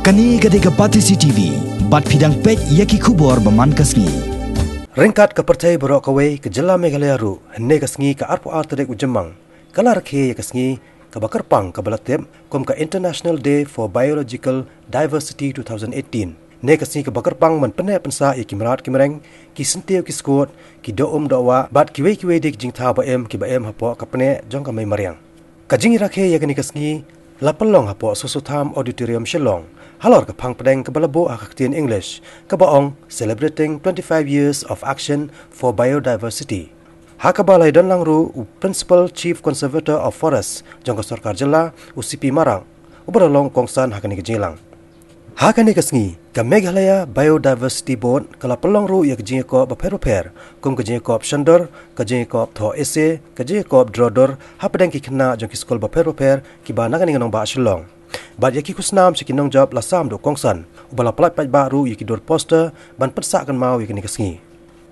Kani gade ka pati CCTV, bat pidang pek yaki kubor baman kasngi. Rengkat ke pertai borok Kiwei ke Jela Meghalaya ru, henne kasngi ke arpo arterek ujemang, kala Rakhe kasngi ke bakar pang ke balatep kom ke International Day for Biological Diversity 2018. Ne kasngi ke bakar pang man Pynneh Pynsah ki Mrad ki Mreng, ki sentiu ki skot, ki doom doa, bat Kiwei dik Jingthaw ki baem hapo ke Pynneh jong ke Mreng. Kajing Rakhe yakni kasngi lapalong hapo Susutham Auditorium Shillong. Halor ke pang pedeng ke balabo akaktian English ke baong celebrating 25 years of action for biodiversity. Hakabalai dan langru Principal Chief Conservator of Forest jong ke Sarkar Jela UCP Marang uberalong kongsan hakani ke jilang. Hakani ke sengi ke Meghalaya Biodiversity Board ke lapalong ru ya ke jingko baper kum ke jingko shandor ke jingko tho ese ke jingko drodor hapedeng ki kena jong ki skol baper ki ba nakani nganong ba Shillong. Bad yaki kusnam si kinong job lasam do kongsan ubala plat pat baru yaki dor poster ban petsak kan mau yaki nikasngi.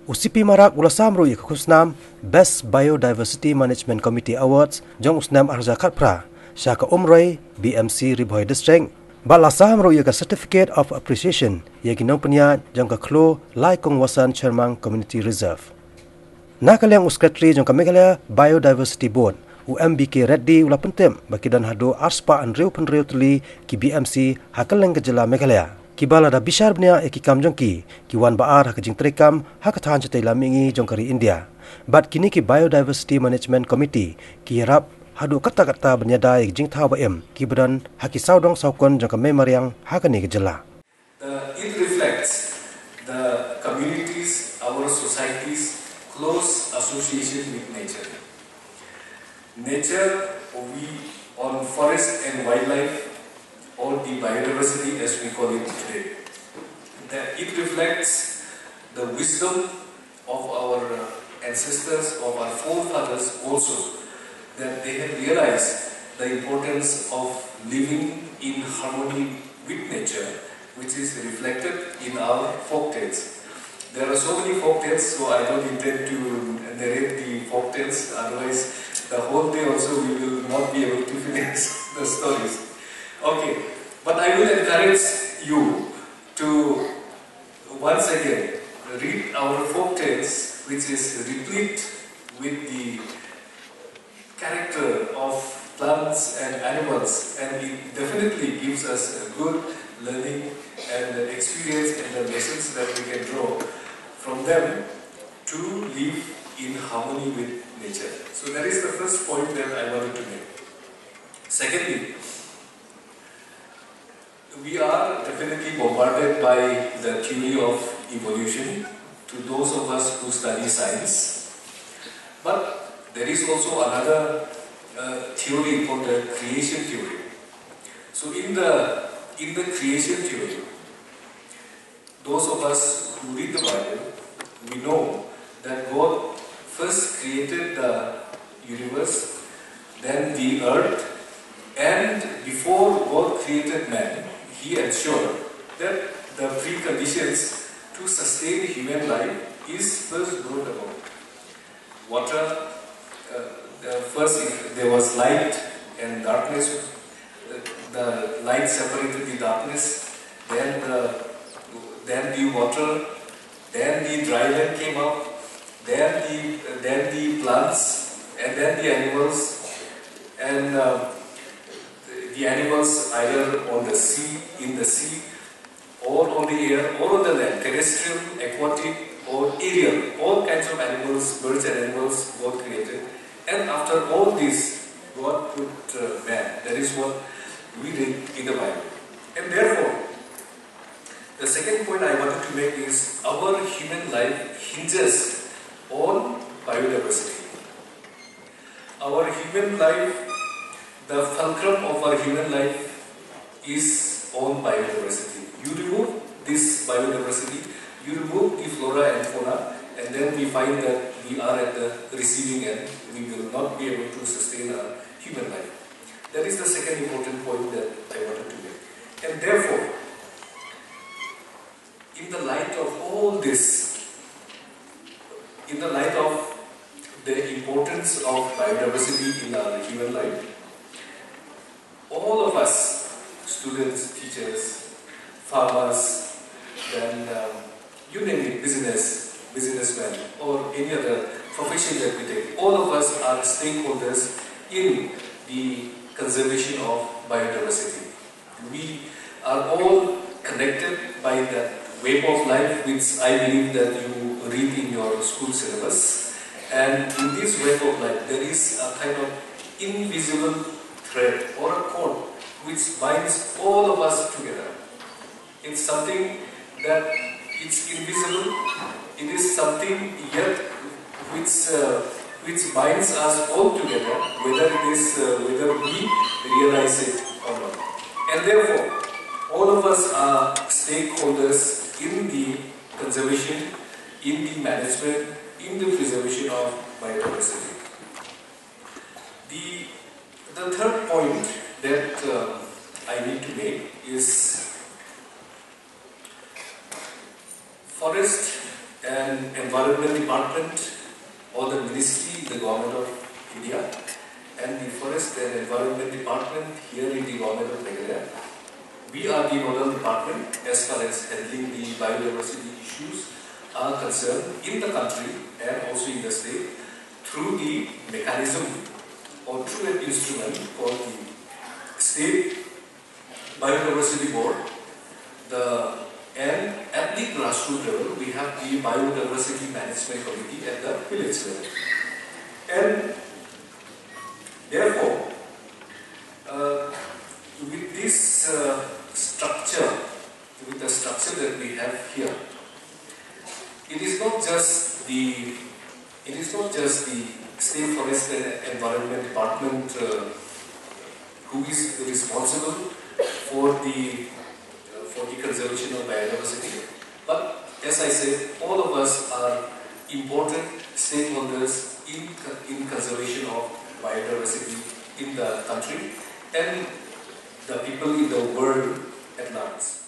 UCP Marak ulasam ru yaki kusnam Best Biodiversity Management Committee Awards jong usnam arja katpra syaka umroy BMC Riboy District bad lasam ru yaki Certificate of Appreciation yaki nong penya jong ka klo lai kong wasan Chermang Community Reserve. Nakaliang uskretri jong ka Meghalaya Biodiversity Board UMBK Reddy ula pentem baki dan hado arspa anriu penriu tuli ki BMC hakaleng ke Jela Meghalaya. Ki bala da bishar bnia eki kam jongki ki wan baar hakajing trekam hakathan chatai lamingi jongkari India. Bat kini ki Biodiversity Management Committee ki rap hado kata-kata benyada eki Jingthaw baem ki bedan haki saudong saukon jongka memariang hakani ke Jela. It reflects the communities, our societies' close association with nature. Nature, we on forest and wildlife, or the biodiversity as we call it today. That it reflects the wisdom of our ancestors, of our forefathers also, that they have realized the importance of living in harmony with nature, which is reflected in our folk tales. There are so many folk tales, so I don't intend to narrate the folk tales, otherwise the whole day also we will not be able to finish the stories. Okay, but I will encourage you to once again read our folk tales, which is replete with the character of plants and animals, and it definitely gives us a good learning and experience and the lessons that we can draw from them to live in harmony with nature. So that is the first point that I wanted to make. Secondly, we are definitely bombarded by the theory of evolution to those of us who study science. But there is also another theory called the creation theory. So in the creation theory, those of us who read the Bible, we know that God first created the universe, then the earth, and before God created man, He ensured that the preconditions to sustain human life is first brought about. Water, first there was light and darkness, the light separated the darkness, then the water, then the dry land came up, then the plants, and then the animals, and the animals either on the sea, in the sea, or on the air, or on the land, terrestrial, aquatic, or aerial, all kinds of animals, birds and animals God created. And after all this, God put man. That is what we read in the Bible. And therefore, the second point I wanted to make is our human life hinges on biodiversity. Our human life, the fulcrum of our human life is on biodiversity. You remove this biodiversity, you remove the flora and fauna, and then we find that we are at the receiving end. We will not be able to sustain our human life. That is the second important point that I wanted to make. And therefore, in the light of all this, in the light of the importance of biodiversity in our human life, all of us, students, teachers, farmers, then you name it, businessmen, or any other profession that we take. All of us are stakeholders in the conservation of biodiversity. We are all connected by that web of life which I believe that you read in your school syllabus. And in this web of life, there is a kind of invisible thread or a cord which binds all of us together. It's something that it's invisible. It is something yet which binds us all together, whether we realize it or not. And therefore, all of us are stakeholders in the conservation, in the management, in the preservation of biodiversity. The third point that I need to make is Forest and Environment Department or the Ministry, the Government of India, and the Forest and Environment Department here in the Government of Meghalaya. We are the nodal department as far as handling the biodiversity issues are concerned in the country and also in the state through the mechanism or through an instrument called the State Biodiversity Board. And at the grassroots level, we have the Biodiversity Management Committee at the village level. And therefore, with this structure, with the structure that we have here, it is not just the State Forest and Environment Department who is responsible for the conservation of biodiversity, but as I said, all of us are important stakeholders in conservation of biodiversity in the country and the people in the world at large.